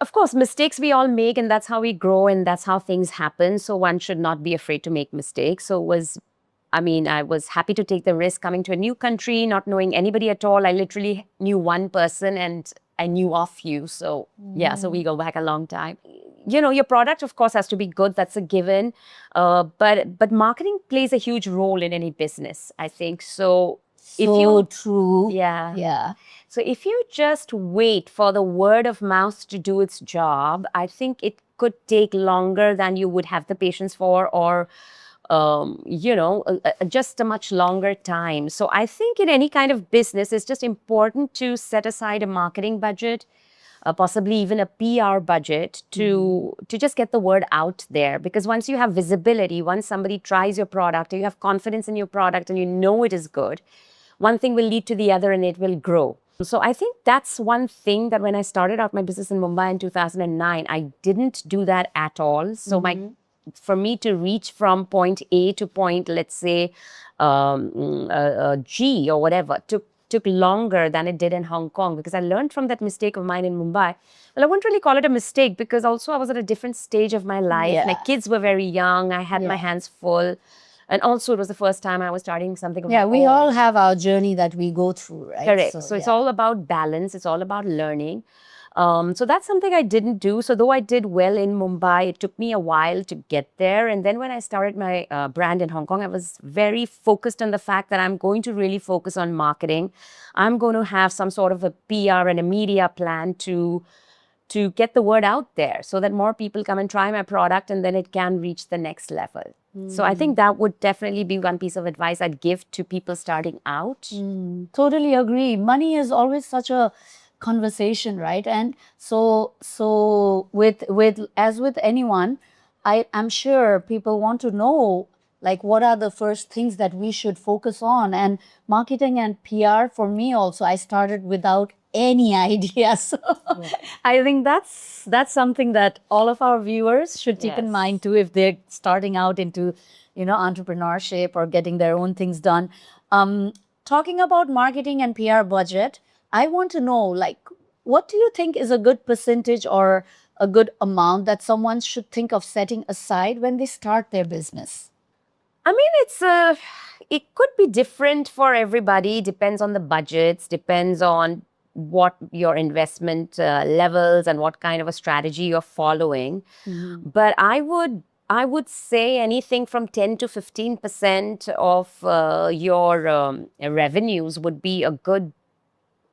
Of course, mistakes we all make, and that's how we grow, and that's how things happen. So one should not be afraid to make mistakes. I was happy to take the risk coming to a new country, not knowing anybody at all. I literally knew one person and I knew of you. So yeah, so we go back a long time. Your product, of course, has to be good. That's a given. But marketing plays a huge role in any business, I think. So if So you, true. yeah. Yeah. So if you just wait for the word of mouth to do its job, I think it could take longer than you would have the patience for, or just a much longer time. So I think in any kind of business, it's just important to set aside a marketing budget, possibly even a PR budget to just get the word out there. Because once you have visibility, once somebody tries your product, and you have confidence in your product, and you know it is good, one thing will lead to the other and it will grow. So I think that's one thing that when I started out my business in Mumbai in 2009, I didn't do that at all. So for me to reach from point A to point, let's say, G or whatever, took longer than it did in Hong Kong, because I learned from that mistake of mine in Mumbai. Well, I wouldn't really call it a mistake, because also I was at a different stage of my life. Yeah. My kids were very young. I had my hands full. And also, it was the first time I was starting something of my Yeah, we own. all have our journey that we go through, right? Correct. So it's all about balance. It's all about learning. So that's something I didn't do. So though I did well in Mumbai, it took me a while to get there. And then when I started my brand in Hong Kong, I was very focused on the fact that I'm going to really focus on marketing. I'm going to have some sort of a PR and a media plan to get the word out there, so that more people come and try my product, and then it can reach the next level. So I think that would definitely be one piece of advice I'd give to people starting out. Totally agree. Money is always such a conversation, right? And so with as with anyone, I'm sure people want to know, like, what are the first things that we should focus on. And marketing and PR for me also, I started without any idea. So I think that's something that all of our viewers should keep in mind too, if they're starting out into, entrepreneurship or getting their own things done. Talking about marketing and PR budget, I want to know, like, what do you think is a good percentage or a good amount that someone should think of setting aside when they start their business? I mean, it could be different for everybody. Depends on the budgets, depends on what your investment levels and what kind of a strategy you're following. But I would say anything from 10 to 15% of your revenues would be a good.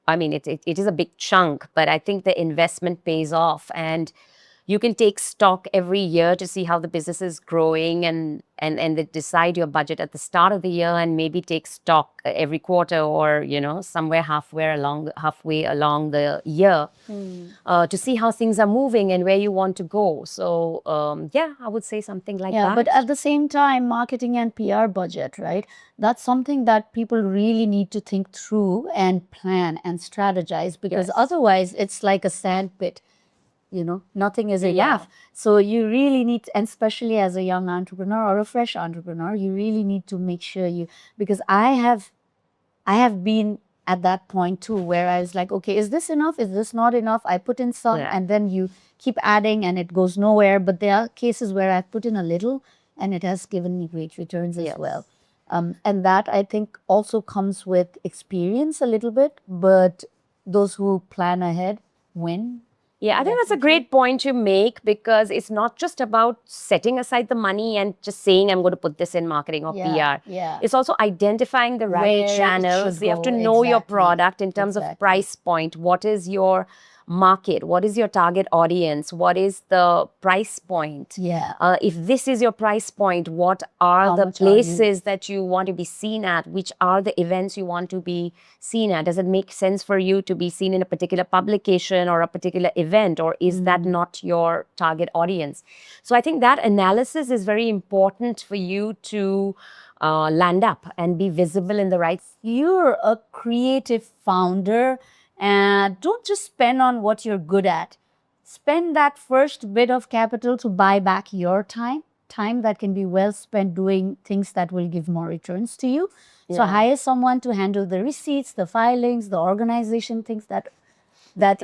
I mean, it is a big chunk, but I think the investment pays off, and you can take stock every year to see how the business is growing, and decide your budget at the start of the year, and maybe take stock every quarter, or somewhere halfway along the year, to see how things are moving and where you want to go. So yeah, I would say something like that. Yeah, but at the same time, marketing and PR budget, right? That's something that people really need to think through and plan and strategize, because otherwise it's like a sandpit. Nothing is enough. So you really need, and especially as a young entrepreneur or a fresh entrepreneur, you really need to make sure because I have been at that point too, where I was like, okay, is this enough? Is this not enough? I put in some, and then you keep adding and it goes nowhere. But there are cases where I put in a little and it has given me great returns as well. And that, I think, also comes with experience a little bit, but those who plan ahead win. Yeah, I think that's a great point you make, because it's not just about setting aside the money and just saying, I'm going to put this in marketing or PR. Yeah. It's also identifying the right Where it channels. should You have to go, know your exactly. product in terms of price point. What is your market? What is your target audience? What is the price point? Yeah. If this is your price point, what are the places that you want to be seen at? Which are the events you want to be seen at? Does it make sense for you to be seen in a particular publication or a particular event, or is that not your target audience? So I think that analysis is very important for you to land up and be visible in the right. You're a creative founder, and don't just spend on what you're good at. Spend that first bit of capital to buy back your time that can be well spent doing things that will give more returns to you. So hire someone to handle the receipts, the filings, the organization, things that that's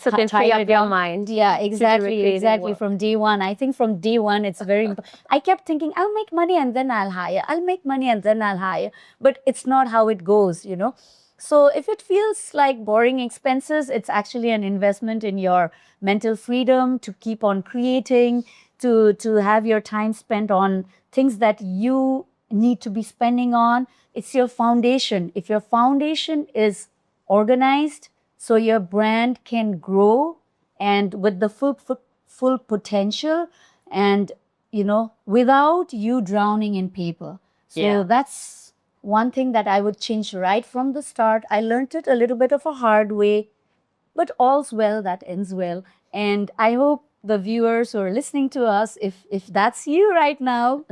So can free tied up it your down. mind. Yeah, do exactly, creative exactly. work. From day one, I think from day one, it's very. I kept thinking, I'll make money and then I'll hire. I'll make money and then I'll hire. But it's not how it goes, you know. So if it feels like boring expenses, it's actually an investment in your mental freedom to keep on creating, to have your time spent on things that you need to be spending on. It's your foundation. If your foundation is organized, so your brand can grow and with the full potential, and you know, without you drowning in paper. So Yeah. that's one thing that I would change right from the start. I learned it a little bit of a hard way, but all's well that ends well. And I hope the viewers who are listening to us, if that's you right now,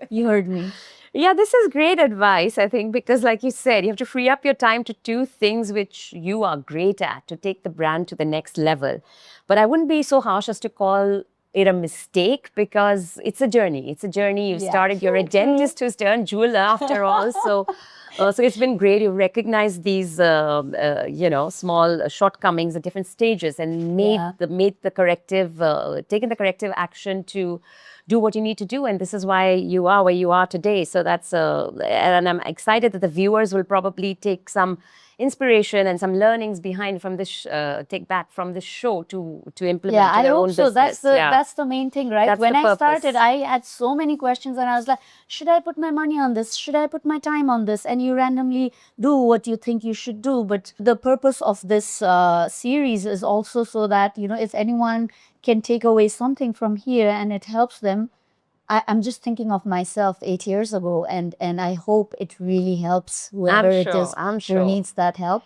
you heard me. Yeah, this is great advice, I think, because like you said, you have to free up your time to do things which you are great at, to take the brand to the next level. But I wouldn't be so harsh as to call it a mistake, because it's a journey. It's a journey. You've Yeah. started, you're a dentist who's turned jeweler after all. So it's been great. You've recognized these, small shortcomings at different stages and Yeah. made the corrective, taken the corrective action to do what you need to do, and this is why you are where you are today. So that's and I'm excited that the viewers will probably take some inspiration and some learnings behind from this take back from this show to implement Yeah, to I their hope own so. business. That's the main thing, right? That's When the I started, purpose. I had so many questions, and I was like, should I put my money on this? Should I put my time on this? And you randomly do what you think you should do. But the purpose of this series is also so that, you know, if anyone can take away something from here and it helps them. I'm just thinking of myself 8 years ago, and I hope it really helps whoever it is I'm who sure. needs that help.